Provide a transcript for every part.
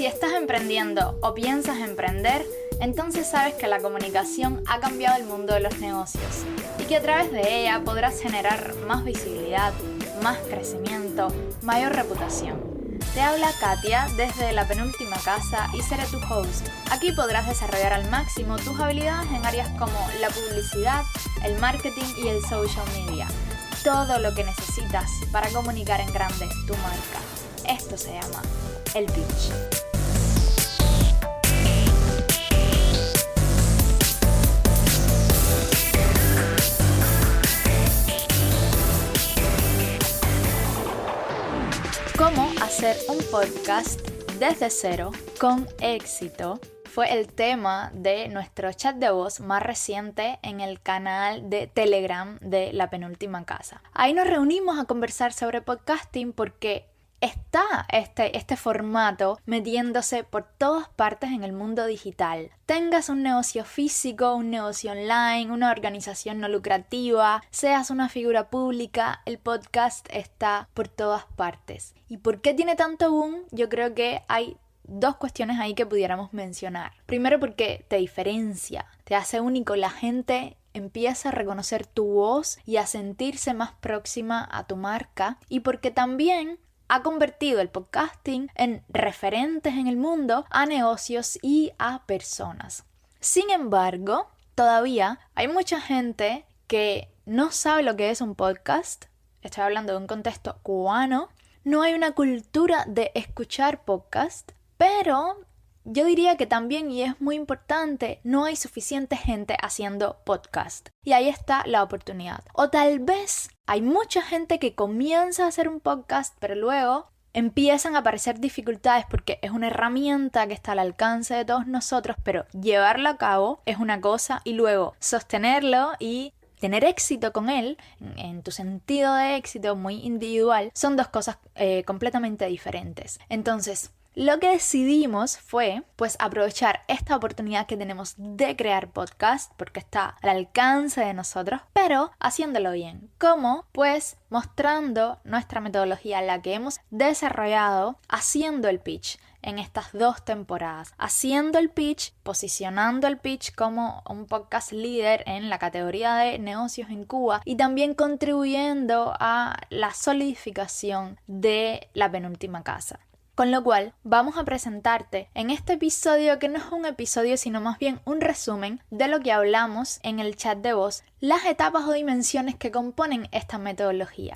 Si estás emprendiendo o piensas emprender, entonces sabes que la comunicación ha cambiado el mundo de los negocios y que a través de ella podrás generar más visibilidad, más crecimiento, mayor reputación. Te habla Katia desde La Penúltima Casa y seré tu host. Aquí podrás desarrollar al máximo tus habilidades en áreas como la publicidad, el marketing y el social media. Todo lo que necesitas para comunicar en grande tu marca. Esto se llama el pitch. ¿Cómo hacer un podcast desde cero con éxito? Fue el tema de nuestro chat de voz más reciente en el canal de Telegram de La Penúltima Casa. Ahí nos reunimos a conversar sobre podcasting porque está este formato metiéndose por todas partes en el mundo digital. Tengas un negocio físico, un negocio online, una organización no lucrativa, seas una figura pública, el podcast está por todas partes. ¿Y por qué tiene tanto boom? Yo creo que hay dos cuestiones ahí que pudiéramos mencionar. Primero, porque te diferencia, te hace único. La gente empieza a reconocer tu voz y a sentirse más próxima a tu marca, y porque también ha convertido el podcasting en referentes en el mundo a negocios y a personas. Sin embargo, todavía hay mucha gente que no sabe lo que es un podcast. Estoy hablando de un contexto cubano. No hay una cultura de escuchar podcast, pero yo diría que también, y es muy importante, no hay suficiente gente haciendo podcast. Y ahí está la oportunidad. O tal vez hay mucha gente que comienza a hacer un podcast, pero luego empiezan a aparecer dificultades porque es una herramienta que está al alcance de todos nosotros, pero llevarlo a cabo es una cosa y luego sostenerlo y tener éxito con él, en tu sentido de éxito muy individual, son dos cosas completamente diferentes. Entonces, lo que decidimos fue, pues, aprovechar esta oportunidad que tenemos de crear podcast, porque está al alcance de nosotros, pero haciéndolo bien. ¿Cómo? Pues mostrando nuestra metodología, la que hemos desarrollado haciendo el pitch en estas 2 temporadas. Haciendo el pitch, posicionando el pitch como un podcast líder en la categoría de negocios en Cuba y también contribuyendo a la solidificación de La Penúltima Casa. Con lo cual, vamos a presentarte en este episodio, que no es un episodio, sino más bien un resumen de lo que hablamos en el chat de voz, las etapas o dimensiones que componen esta metodología.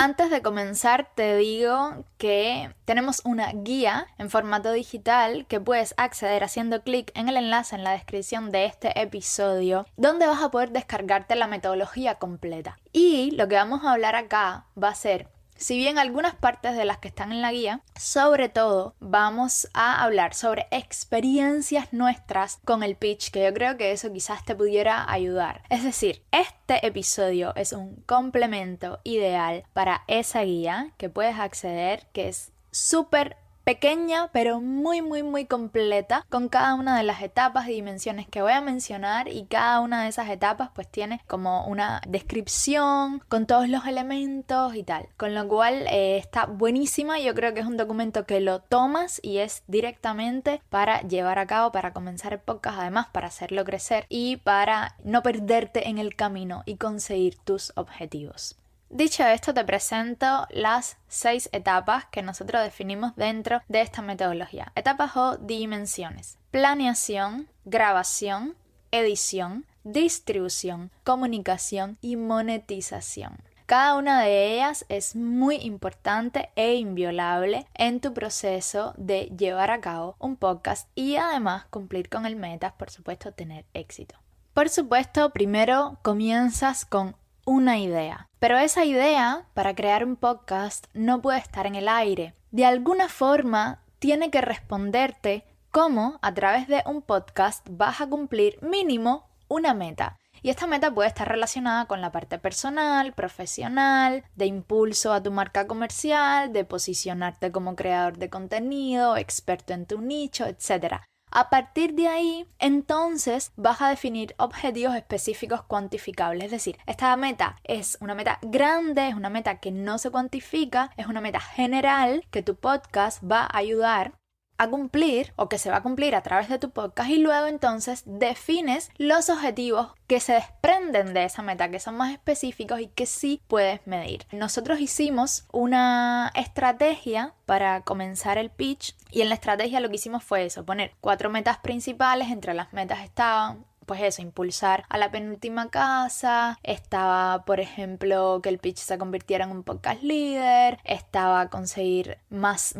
Antes de comenzar, te digo que tenemos una guía en formato digital que puedes acceder haciendo clic en el enlace en la descripción de este episodio, donde vas a poder descargarte la metodología completa. Y lo que vamos a hablar acá va a ser, si bien algunas partes de las que están en la guía, sobre todo vamos a hablar sobre experiencias nuestras con el pitch, que yo creo que eso quizás te pudiera ayudar. Es decir, este episodio es un complemento ideal para esa guía que puedes acceder, que es súper pequeña, pero muy completa, con cada una de las etapas y dimensiones que voy a mencionar, y cada una de esas etapas pues tiene como una descripción con todos los elementos y tal, con lo cual está buenísima. Yo creo que es un documento que lo tomas y es directamente para llevar a cabo, para comenzar el podcast, además para hacerlo crecer y para no perderte en el camino y conseguir tus objetivos. Dicho esto, te presento las 6 etapas que nosotros definimos dentro de esta metodología. Etapas o dimensiones: planeación, grabación, edición, distribución, comunicación y monetización. Cada una de ellas es muy importante e inviolable en tu proceso de llevar a cabo un podcast y además cumplir con el meta, por supuesto, tener éxito. Por supuesto, primero comienzas con una idea. Pero esa idea, para crear un podcast, no puede estar en el aire. De alguna forma, tiene que responderte cómo, a través de un podcast, vas a cumplir mínimo una meta. Y esta meta puede estar relacionada con la parte personal, profesional, de impulso a tu marca comercial, de posicionarte como creador de contenido, experto en tu nicho, etc. A partir de ahí, entonces vas a definir objetivos específicos cuantificables. Es decir, esta meta es una meta grande, es una meta que no se cuantifica, es una meta general que tu podcast va a ayudar a cumplir o que se va a cumplir a través de tu podcast, y luego entonces defines los objetivos que se desprenden de esa meta, que son más específicos y que sí puedes medir. Nosotros hicimos una estrategia para comenzar el pitch y en la estrategia lo que hicimos fue eso, poner 4 metas principales. Entre las metas estaban pues eso, impulsar a la penúltima casa, estaba, por ejemplo, que el pitch se convirtiera en un podcast líder, estaba conseguir más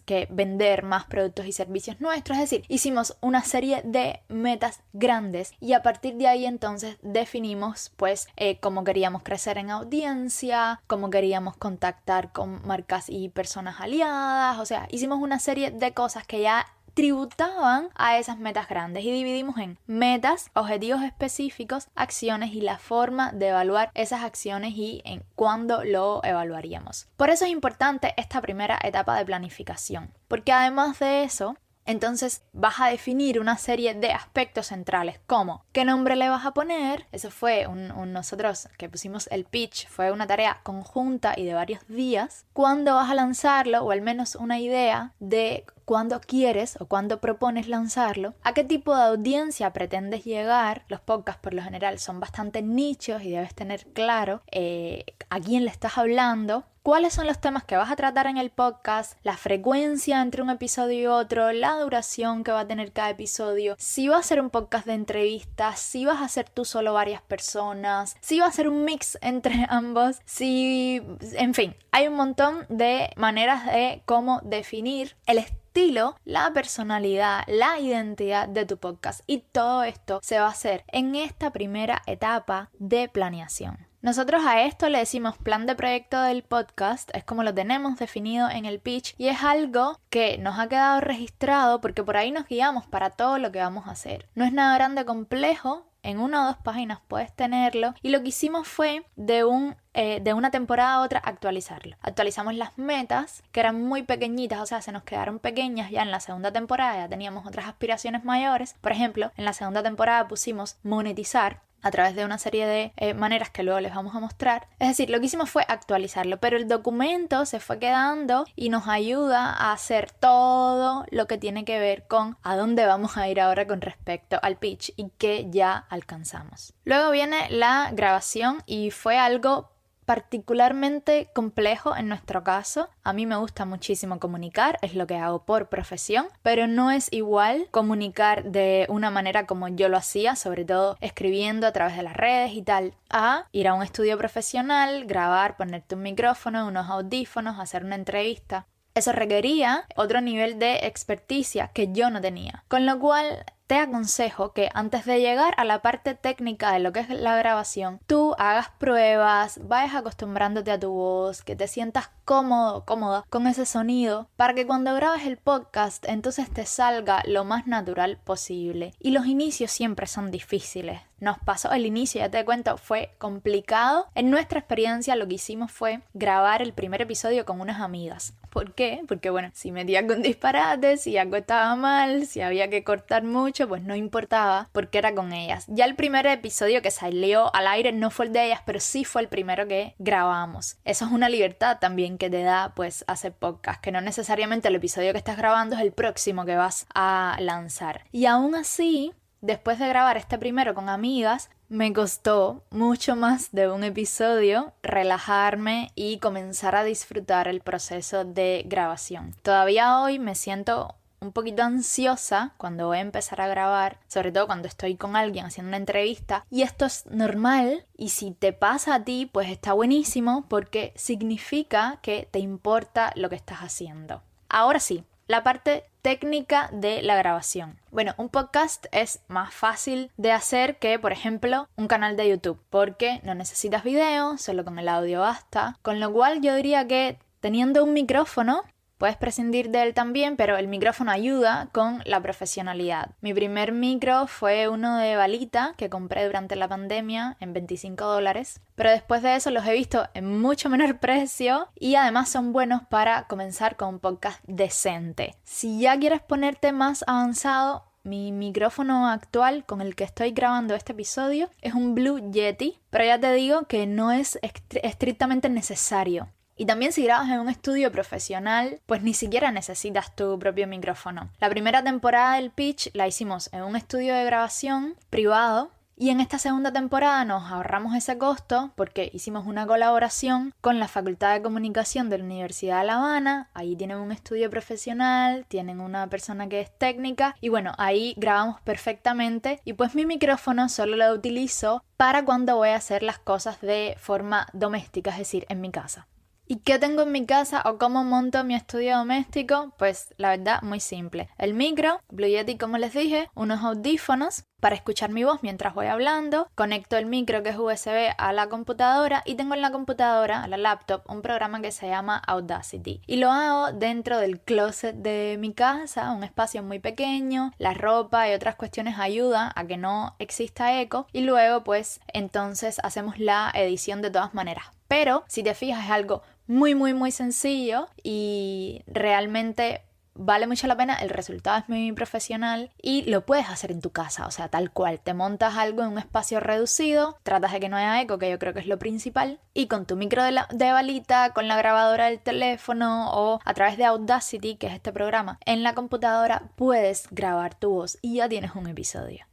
que vender más productos y servicios nuestros. Es decir, hicimos una serie de metas grandes y a partir de ahí entonces definimos pues cómo queríamos crecer en audiencia, cómo queríamos contactar con marcas y personas aliadas. O sea, hicimos una serie de cosas que ya tributaban a esas metas grandes y dividimos en metas, objetivos específicos, acciones y la forma de evaluar esas acciones y en cuándo lo evaluaríamos. Por eso es importante esta primera etapa de planificación, porque además de eso, entonces vas a definir una serie de aspectos centrales como qué nombre le vas a poner. Eso fue nosotros que pusimos el pitch, fue una tarea conjunta y de varios días. ¿Cuándo vas a lanzarlo? O al menos una idea de cuándo quieres o cuándo propones lanzarlo. ¿A qué tipo de audiencia pretendes llegar? Los podcasts por lo general son bastante nichos y debes tener claro a quién le estás hablando. ¿Cuáles son los temas que vas a tratar en el podcast? La frecuencia entre un episodio y otro, la duración que va a tener cada episodio, si va a ser un podcast de entrevistas, si vas a hacer tú solo varias personas, si va a ser un mix entre ambos, en fin, hay un montón de maneras de cómo definir el estilo, la personalidad, la identidad de tu podcast, y todo esto se va a hacer en esta primera etapa de planeación. Nosotros a esto le decimos plan de proyecto del podcast, es como lo tenemos definido en el pitch y es algo que nos ha quedado registrado porque por ahí nos guiamos para todo lo que vamos a hacer. No es nada grande complejo, en 1 o 2 páginas puedes tenerlo y lo que hicimos fue de una temporada a otra actualizarlo. Actualizamos las metas que eran muy pequeñitas, o sea, se nos quedaron pequeñas ya en la segunda temporada, ya teníamos otras aspiraciones mayores. Por ejemplo, en la segunda temporada pusimos monetizar a través de una serie de maneras que luego les vamos a mostrar. Es decir, lo que hicimos fue actualizarlo, pero el documento se fue quedando y nos ayuda a hacer todo lo que tiene que ver con a dónde vamos a ir ahora con respecto al pitch y que ya alcanzamos. Luego viene la grabación y fue algo particularmente complejo en nuestro caso. A mí me gusta muchísimo comunicar, es lo que hago por profesión, pero no es igual comunicar de una manera como yo lo hacía, sobre todo escribiendo a través de las redes y tal, a ir a un estudio profesional, grabar, ponerte un micrófono, unos audífonos, hacer una entrevista. Eso requería otro nivel de experticia que yo no tenía, con lo cual te aconsejo que antes de llegar a la parte técnica de lo que es la grabación, tú hagas pruebas, vayas acostumbrándote a tu voz, que te sientas cómodo, cómoda con ese sonido, para que cuando grabes el podcast entonces te salga lo más natural posible. Y los inicios siempre son difíciles. Nos pasó el inicio, ya te cuento, fue complicado. En nuestra experiencia lo que hicimos fue grabar el primer episodio con unas amigas. ¿Por qué? Porque bueno, si metía con disparates, si algo estaba mal, si había que cortar mucho, pues no importaba porque era con ellas. Ya el primer episodio que salió al aire no fue el de ellas, pero sí fue el primero que grabamos. Eso es una libertad también que te da pues hacer podcast, que no necesariamente el episodio que estás grabando es el próximo que vas a lanzar. Y aún así, después de grabar este primero con amigas, me costó mucho más de un episodio relajarme y comenzar a disfrutar el proceso de grabación. Todavía hoy me siento un poquito ansiosa cuando voy a empezar a grabar, sobre todo cuando estoy con alguien haciendo una entrevista, y esto es normal, y si te pasa a ti pues está buenísimo porque significa que te importa lo que estás haciendo. Ahora sí, la parte técnica de la grabación. Bueno, un podcast es más fácil de hacer que, por ejemplo, un canal de YouTube, porque no necesitas video, solo con el audio basta, con lo cual yo diría que teniendo un micrófono, puedes prescindir de él también, pero el micrófono ayuda con la profesionalidad. Mi primer micro fue uno de balita que compré durante la pandemia en $25, pero después de eso los he visto en mucho menor precio y además son buenos para comenzar con un podcast decente. Si ya quieres ponerte más avanzado, mi micrófono actual con el que estoy grabando este episodio es un Blue Yeti, pero ya te digo que no es estrictamente necesario. Y también si grabas en un estudio profesional, pues ni siquiera necesitas tu propio micrófono. La primera temporada del pitch la hicimos en un estudio de grabación privado y en esta segunda temporada nos ahorramos ese costo porque hicimos una colaboración con la Facultad de Comunicación de la Universidad de La Habana. Ahí tienen un estudio profesional, tienen una persona que es técnica y bueno, ahí grabamos perfectamente y pues mi micrófono solo lo utilizo para cuando voy a hacer las cosas de forma doméstica, es decir, en mi casa. ¿Y qué tengo en mi casa o cómo monto mi estudio doméstico? Pues la verdad, muy simple. El micro, Blue Yeti como les dije, unos audífonos para escuchar mi voz mientras voy hablando, conecto el micro que es USB a la computadora y tengo en la computadora, a la laptop, un programa que se llama Audacity. Y lo hago dentro del closet de mi casa, un espacio muy pequeño, la ropa y otras cuestiones ayudan a que no exista eco y luego pues entonces hacemos la edición de todas maneras. Pero si te fijas es algo muy sencillo y realmente vale mucho la pena, el resultado es muy profesional y lo puedes hacer en tu casa, o sea, tal cual, te montas algo en un espacio reducido, tratas de que no haya eco, que yo creo que es lo principal, y con tu micro de balita, con la grabadora del teléfono o a través de Audacity, que es este programa, en la computadora puedes grabar tu voz y ya tienes un episodio.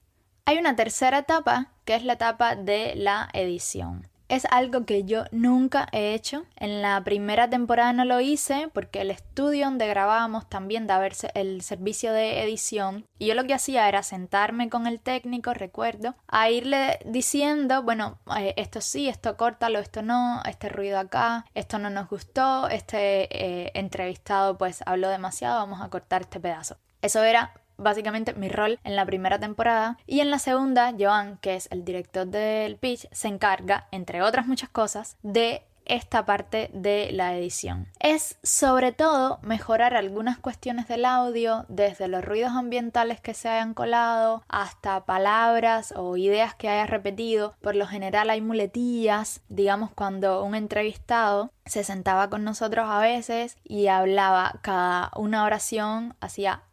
Hay una tercera etapa, que es la etapa de la edición. Es algo que yo nunca he hecho. En la primera temporada no lo hice porque el estudio donde grabábamos también daba el servicio de edición y yo lo que hacía era sentarme con el técnico, recuerdo, a irle diciendo, bueno, esto sí, esto córtalo, esto no, este ruido acá, esto no nos gustó, este entrevistado pues habló demasiado, vamos a cortar este pedazo. Eso era básicamente mi rol en la primera temporada y en la segunda, Joan, que es el director del pitch, se encarga, entre otras muchas cosas, de esta parte de la edición. Es sobre todo mejorar algunas cuestiones del audio, desde los ruidos ambientales que se hayan colado hasta palabras o ideas que hayas repetido. Por lo general hay muletillas, digamos cuando un entrevistado se sentaba con nosotros a veces y hablaba cada una oración, hacía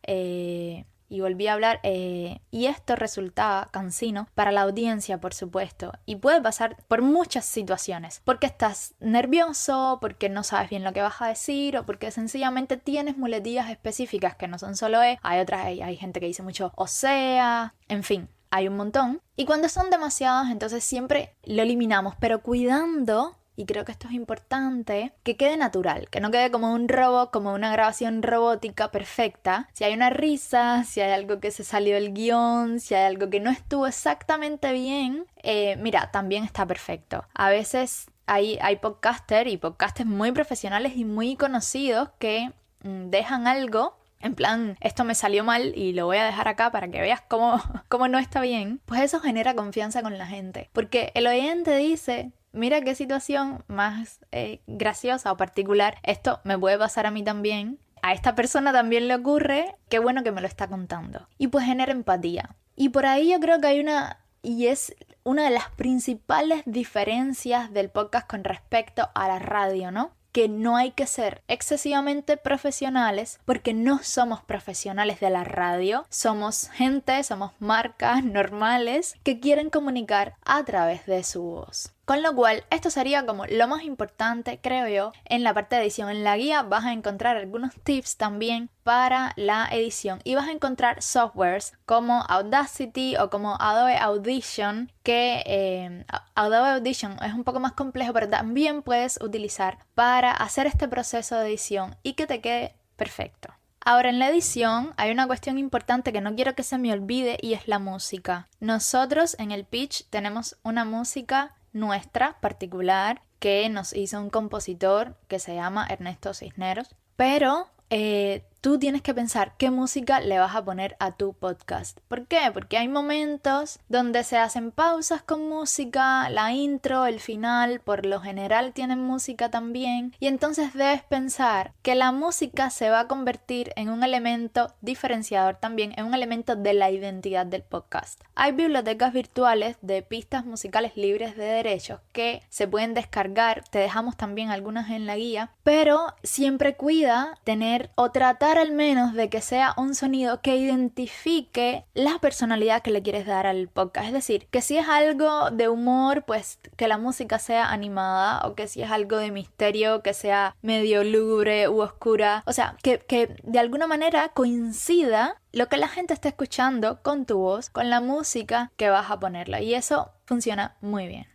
y volví a hablar y esto resultaba cansino para la audiencia, por supuesto, y puede pasar por muchas situaciones, porque estás nervioso, porque no sabes bien lo que vas a decir o porque sencillamente tienes muletillas específicas que no son solo hay gente que dice mucho o sea, en fin. Hay un montón y cuando son demasiados entonces siempre lo eliminamos, pero cuidando. Y creo que esto es importante, que quede natural, que no quede como un robot, como una grabación robótica perfecta. Si hay una risa, si hay algo que se salió del guión, si hay algo que no estuvo exactamente bien, mira, también está perfecto. A veces hay podcasters muy profesionales y muy conocidos que dejan algo en plan, esto me salió mal y lo voy a dejar acá para que veas cómo no está bien. Pues eso genera confianza con la gente. Porque el oyente dice, mira qué situación más graciosa o particular. Esto me puede pasar a mí también. A esta persona también le ocurre. Qué bueno que me lo está contando. Y pues genera empatía. Y por ahí yo creo que hay y es una de las principales diferencias del podcast con respecto a la radio, ¿no? Que no hay que ser excesivamente profesionales porque no somos profesionales de la radio, somos gente, somos marcas normales que quieren comunicar a través de su voz. Con lo cual, esto sería como lo más importante, creo yo, en la parte de edición. En la guía vas a encontrar algunos tips también para la edición y vas a encontrar softwares como Audacity o como Adobe Audition, que Adobe Audition es un poco más complejo, pero también puedes utilizar para hacer este proceso de edición y que te quede perfecto. Ahora, en la edición hay una cuestión importante que no quiero que se me olvide y es la música. Nosotros en el pitch tenemos una música nuestra particular que nos hizo un compositor que se llama Ernesto Cisneros, pero tú tienes que pensar qué música le vas a poner a tu podcast. ¿Por qué? Porque hay momentos donde se hacen pausas con música, la intro, el final, por lo general tienen música también, y entonces debes pensar que la música se va a convertir en un elemento diferenciador también, en un elemento de la identidad del podcast. Hay bibliotecas virtuales de pistas musicales libres de derechos que se pueden descargar, te dejamos también algunas en la guía, pero siempre cuida tener o tratar tratar al menos de que sea un sonido que identifique la personalidad que le quieres dar al podcast. Es decir, que si es algo de humor, pues que la música sea animada, o que si es algo de misterio, que sea medio lúgubre u oscura. O sea, que de alguna manera coincida lo que la gente está escuchando con tu voz, con la música que vas a ponerla. Y eso funciona muy bien.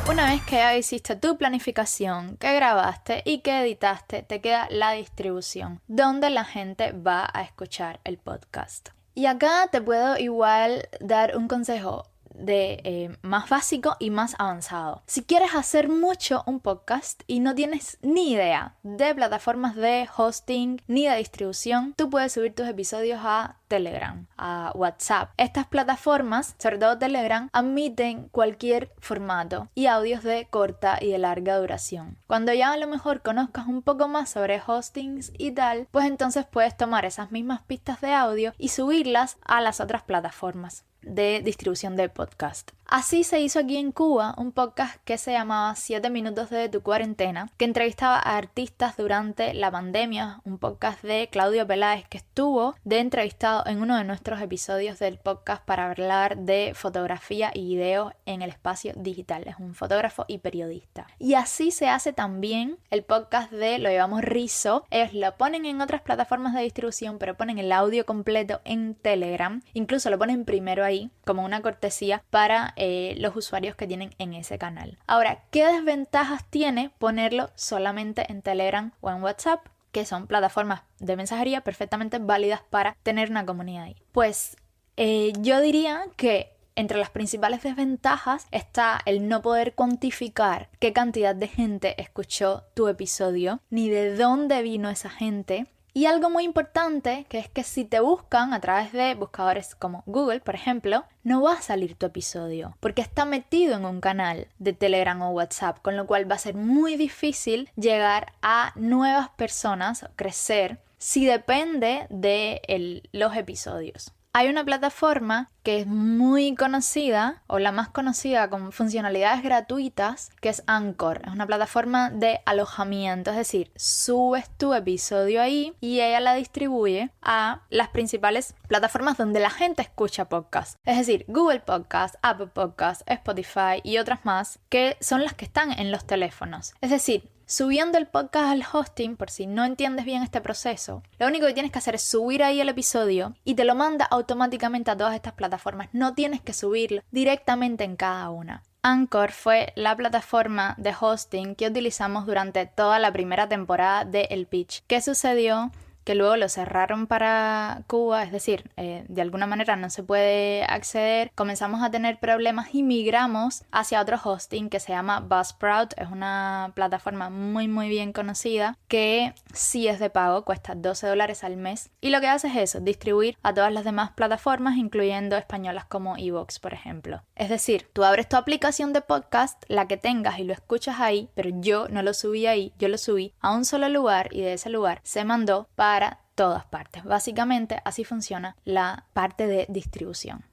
Una vez que ya hiciste tu planificación, que grabaste y que editaste, te queda la distribución, donde la gente va a escuchar el podcast. Y acá te puedo igual dar un consejo de más básico y más avanzado. Si quieres hacer mucho un podcast y no tienes ni idea de plataformas de hosting ni de distribución, tú puedes subir tus episodios a Telegram, a WhatsApp. Estas plataformas, sobre todo Telegram, admiten cualquier formato y audios de corta y de larga duración. Cuando ya a lo mejor conozcas un poco más sobre hostings y tal, pues entonces puedes tomar esas mismas pistas de audio y subirlas a las otras plataformas de distribución de podcast. Así se hizo aquí en Cuba un podcast que se llamaba 7 minutos de tu cuarentena, que entrevistaba a artistas durante la pandemia, un podcast de Claudio Peláez que estuvo de entrevistado en uno de nuestros episodios del podcast para hablar de fotografía y video en el espacio digital. Es un fotógrafo y periodista. Y así se hace también el podcast de Lo Llevamos Rizo. Ellos lo ponen en otras plataformas de distribución, pero ponen el audio completo en Telegram. Incluso lo ponen primero ahí, como una cortesía para los usuarios que tienen en ese canal. Ahora, ¿qué desventajas tiene ponerlo solamente en Telegram o en WhatsApp? Que son plataformas de mensajería perfectamente válidas para tener una comunidad ahí. Pues yo diría que entre las principales desventajas está el no poder cuantificar qué cantidad de gente escuchó tu episodio, ni de dónde vino esa gente. Y algo muy importante, que es que si te buscan a través de buscadores como Google, por ejemplo, no va a salir tu episodio, porque está metido en un canal de Telegram o WhatsApp, con lo cual va a ser muy difícil llegar a nuevas personas, crecer, si depende de los episodios. Hay una plataforma que es muy conocida, o la más conocida con funcionalidades gratuitas, que es Anchor. Es una plataforma de alojamiento, es decir, subes tu episodio ahí y ella la distribuye a las principales plataformas donde la gente escucha podcast. Es decir, Google Podcast, Apple Podcast, Spotify y otras más, que son las que están en los teléfonos. Es decir, subiendo el podcast al hosting, por si no entiendes bien este proceso, lo único que tienes que hacer es subir ahí el episodio y te lo manda automáticamente a todas estas plataformas. No tienes que subirlo directamente en cada una. Anchor fue la plataforma de hosting que utilizamos durante toda la primera temporada de El Pitch. ¿Qué sucedió? Que luego lo cerraron para Cuba, es decir, de alguna manera no se puede acceder. Comenzamos a tener problemas y migramos hacia otro hosting que se llama Buzzsprout. Es una plataforma muy bien conocida que sí es de pago, cuesta $12 al mes. Y lo que hace es eso, distribuir a todas las demás plataformas, incluyendo españolas como iVoox, por ejemplo. Es decir, tú abres tu aplicación de podcast, la que tengas, y lo escuchas ahí, pero yo no lo subí ahí, yo lo subí a un solo lugar y de ese lugar se mandó para todas partes. Básicamente así funciona la parte de distribución.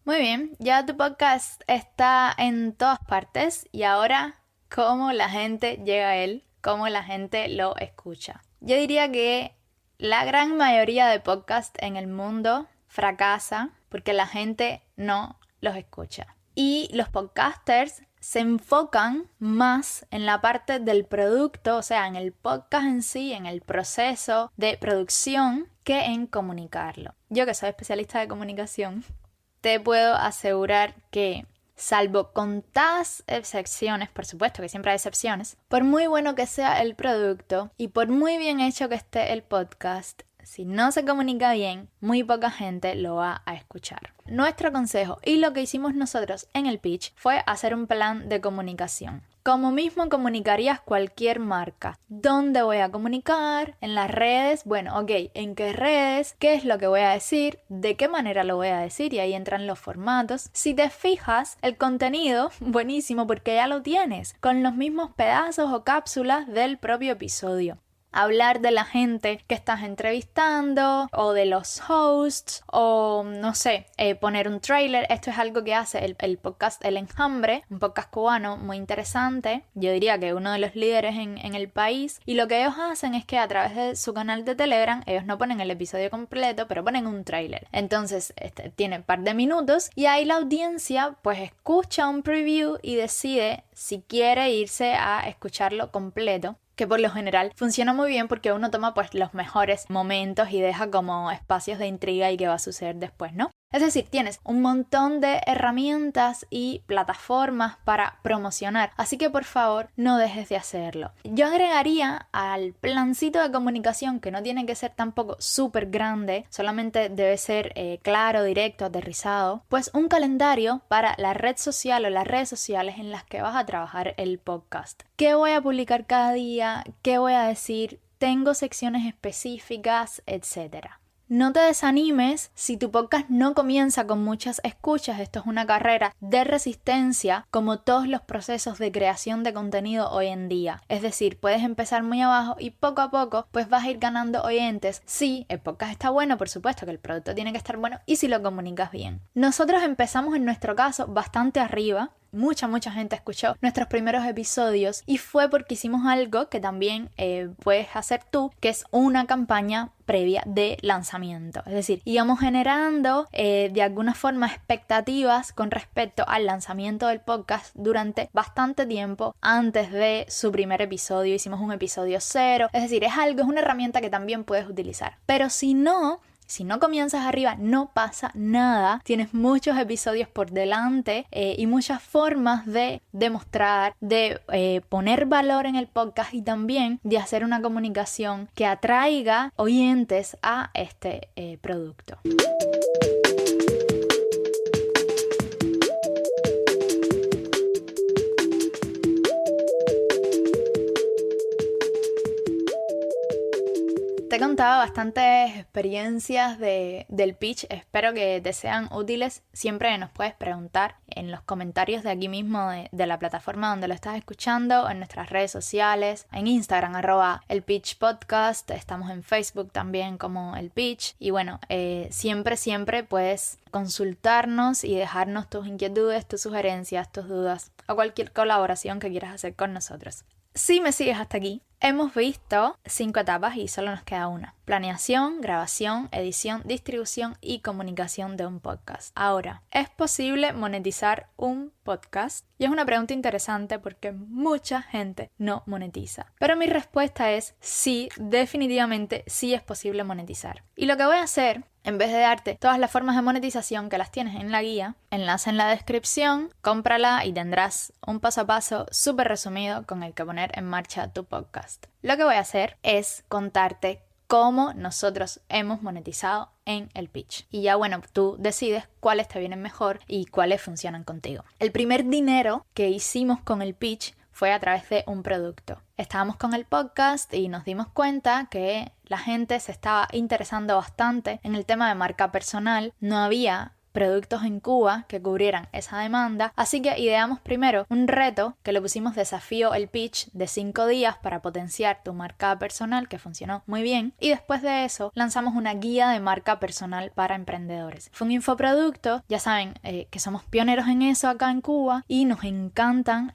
Muy bien, ya tu podcast está en todas partes y ahora, ¿cómo la gente llega a él? ¿Cómo la gente lo escucha? Yo diría que la gran mayoría de podcasts en el mundo fracasa porque la gente no los escucha. Y los podcasters se enfocan más en la parte del producto, o sea, en el podcast en sí, en el proceso de producción, que en comunicarlo. Yo, que soy especialista de comunicación, te puedo asegurar que, salvo contadas excepciones, por supuesto que siempre hay excepciones, por muy bueno que sea el producto y por muy bien hecho que esté el podcast, si no se comunica bien, muy poca gente lo va a escuchar. Nuestro consejo y lo que hicimos nosotros en el pitch fue hacer un plan de comunicación. Como mismo comunicarías cualquier marca. ¿Dónde voy a comunicar? ¿En las redes? Bueno, ok, ¿en qué redes? ¿Qué es lo que voy a decir? ¿De qué manera lo voy a decir? Y ahí entran los formatos. Si te fijas, el contenido, buenísimo porque ya lo tienes, con los mismos pedazos o cápsulas del propio episodio. hablar de la gente que estás entrevistando o de los hosts o no sé, poner un trailer. Esto es algo que hace el podcast El Enjambre, un podcast cubano muy interesante, yo diría que uno de los líderes en el país, y lo que ellos hacen es que a través de su canal de Telegram ellos no ponen el episodio completo, pero ponen un trailer. Entonces tiene un par de minutos y ahí la audiencia pues escucha un preview y decide si quiere irse a escucharlo completo, que por lo general funciona muy bien porque uno toma pues los mejores momentos y deja como espacios de intriga y qué va a suceder después, ¿no? Es decir, tienes un montón de herramientas y plataformas para promocionar, así que por favor no dejes de hacerlo. Yo agregaría al plancito de comunicación, que no tiene que ser tampoco súper grande, solamente debe ser claro, directo, aterrizado, pues un calendario para la red social o las redes sociales en las que vas a trabajar el podcast. ¿Qué voy a publicar cada día? ¿Qué voy a decir? Tengo secciones específicas, etcétera. No te desanimes si tu podcast no comienza con muchas escuchas. Esto es una carrera de resistencia, como todos los procesos de creación de contenido hoy en día. Es decir, puedes empezar muy abajo y poco a poco pues vas a ir ganando oyentes. Si el podcast está bueno, por supuesto que el producto tiene que estar bueno, y si lo comunicas bien. Nosotros empezamos en nuestro caso bastante arriba. Mucha gente escuchó nuestros primeros episodios y fue porque hicimos algo que también puedes hacer tú, que es una campaña previa de lanzamiento. Es decir, íbamos generando de alguna forma expectativas con respecto al lanzamiento del podcast durante bastante tiempo antes de su primer episodio. Hicimos un episodio 0, es decir, es una herramienta que también puedes utilizar. Pero si no comienzas arriba, no pasa nada. Tienes muchos episodios por delante y muchas formas de demostrar, de poner valor en el podcast y también de hacer una comunicación que atraiga oyentes a este producto. Te he contado bastantes experiencias del pitch, espero que te sean útiles. Siempre nos puedes preguntar en los comentarios de aquí mismo de la plataforma donde lo estás escuchando, en nuestras redes sociales, en Instagram @elpitchpodcast, estamos en Facebook también como El Pitch, y bueno, siempre puedes consultarnos y dejarnos tus inquietudes, tus sugerencias, tus dudas o cualquier colaboración que quieras hacer con nosotros. Si me sigues hasta aquí, hemos visto 5 etapas y solo nos queda una: planeación, grabación, edición, distribución y comunicación de un podcast. Ahora, ¿es posible monetizar un podcast? Y es una pregunta interesante porque mucha gente no monetiza. Pero mi respuesta es sí, definitivamente sí es posible monetizar. Y lo que voy a hacer, en vez de darte todas las formas de monetización que las tienes en la guía, enlace en la descripción, cómprala y tendrás un paso a paso súper resumido con el que poner en marcha tu podcast. Lo que voy a hacer es contarte cómo nosotros hemos monetizado en el pitch. Y ya bueno, tú decides cuáles te vienen mejor y cuáles funcionan contigo. El primer dinero que hicimos con el pitch fue a través de un producto. Estábamos con el podcast y nos dimos cuenta que la gente se estaba interesando bastante en el tema de marca personal. No había productos en Cuba que cubrieran esa demanda, así que ideamos primero un reto que le pusimos desafío el pitch de 5 días para potenciar tu marca personal, que funcionó muy bien, y después de eso lanzamos una guía de marca personal para emprendedores. Fue un infoproducto, ya saben que somos pioneros en eso acá en Cuba y nos encantan.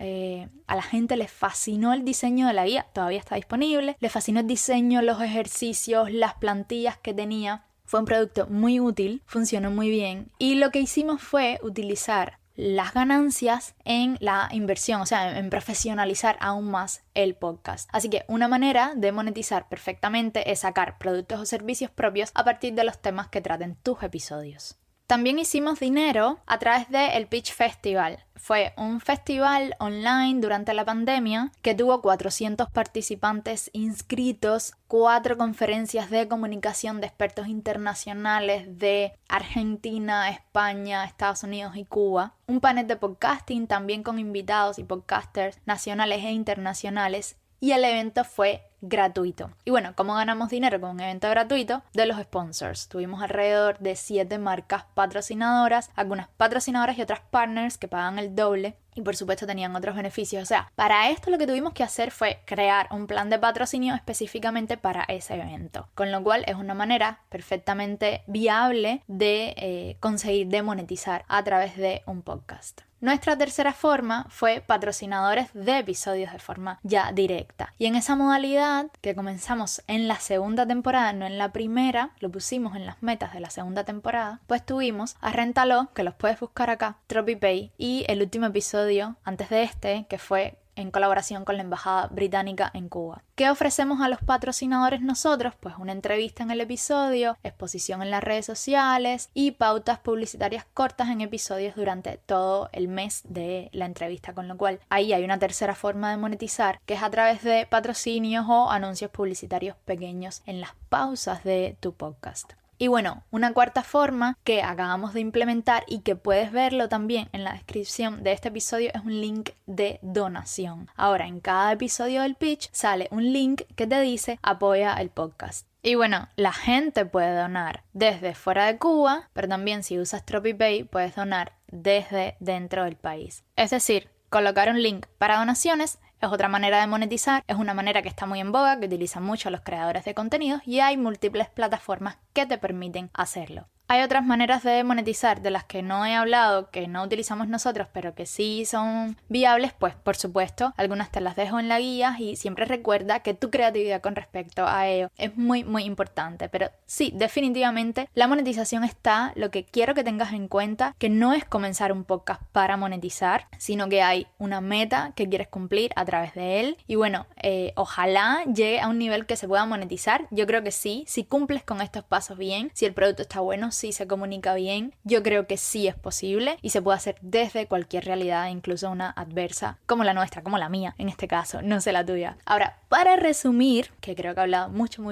A la gente les fascinó el diseño de la guía, todavía está disponible, les fascinó el diseño, los ejercicios, las plantillas que tenía. Fue un producto muy útil, funcionó muy bien, y lo que hicimos fue utilizar las ganancias en la inversión, o sea, en profesionalizar aún más el podcast. Así que una manera de monetizar perfectamente es sacar productos o servicios propios a partir de los temas que traten tus episodios. También hicimos dinero a través del Pitch Festival. Fue un festival online durante la pandemia que tuvo 400 participantes inscritos, 4 conferencias de comunicación de expertos internacionales de Argentina, España, Estados Unidos y Cuba, un panel de podcasting también con invitados y podcasters nacionales e internacionales, y el evento fue gratuito. Y bueno, ¿cómo ganamos dinero con un evento gratuito? De los sponsors. Tuvimos alrededor de 7 marcas patrocinadoras, algunas patrocinadoras y otras partners que pagan el doble. y por supuesto tenían otros beneficios. O sea, para esto lo que tuvimos que hacer fue crear un plan de patrocinio específicamente para ese evento, con lo cual es una manera perfectamente viable de conseguir de monetizar a través de un podcast. Nuestra tercera forma fue patrocinadores de episodios de forma ya directa. Y en esa modalidad que comenzamos en la segunda temporada, no en la primera, lo pusimos en las metas de la segunda temporada, pues tuvimos a Réntalo, que los puedes buscar acá, TropiPay, y el último episodio antes de este, que fue en colaboración con la Embajada Británica en Cuba. ¿Qué ofrecemos a los patrocinadores nosotros? Pues una entrevista en el episodio, exposición en las redes sociales y pautas publicitarias cortas en episodios durante todo el mes de la entrevista, con lo cual ahí hay una tercera forma de monetizar, que es a través de patrocinios o anuncios publicitarios pequeños en las pausas de tu podcast. Y bueno, una cuarta forma que acabamos de implementar y que puedes verlo también en la descripción de este episodio es un link de donación. Ahora, en cada episodio del pitch sale un link que te dice apoya el podcast. Y bueno, la gente puede donar desde fuera de Cuba, pero también si usas TropiPay puedes donar desde dentro del país. Es decir, colocar un link para donaciones es otra manera de monetizar, es una manera que está muy en boga, que utilizan mucho los creadores de contenidos y hay múltiples plataformas que te permiten hacerlo. Hay otras maneras de monetizar de las que no he hablado, que no utilizamos nosotros, pero que sí son viables, pues por supuesto, algunas te las dejo en la guía y siempre recuerda que tu creatividad con respecto a ello es muy importante. Pero sí, definitivamente la monetización está. Lo que quiero que tengas en cuenta que no es comenzar un podcast para monetizar, sino que hay una meta que quieres cumplir a través de él y bueno, ojalá llegue a un nivel que se pueda monetizar. Yo creo que sí, si cumples con estos pasos bien, si el producto está bueno, si se comunica bien, yo creo que sí es posible y se puede hacer desde cualquier realidad, incluso una adversa como la nuestra, como la mía en este caso, no sé la tuya. Ahora, para resumir, que creo que he hablado mucho,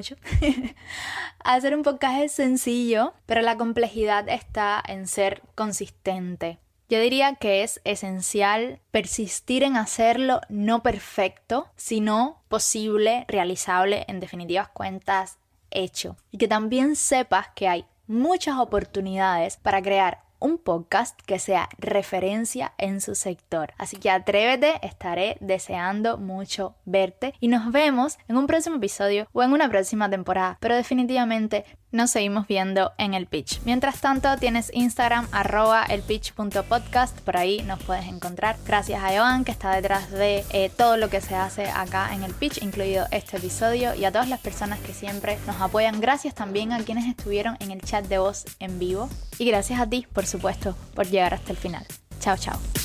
hacer un podcast es sencillo, pero la complejidad está en ser consistente. Yo diría que es esencial persistir en hacerlo no perfecto, sino posible, realizable, en definitivas cuentas, hecho. Y que también sepas que hay muchas oportunidades para crear un podcast que sea referencia en su sector. Así que atrévete, estaré deseando mucho verte y nos vemos en un próximo episodio o en una próxima temporada, pero definitivamente nos seguimos viendo en el pitch. Mientras tanto, tienes Instagram @elpitch.podcast, por ahí nos puedes encontrar. Gracias a Joan, que está detrás de todo lo que se hace acá en el pitch, incluido este episodio, y a todas las personas que siempre nos apoyan. Gracias también a quienes estuvieron en el chat de voz en vivo y gracias a ti, por supuesto, por llegar hasta el final. Chao, chao.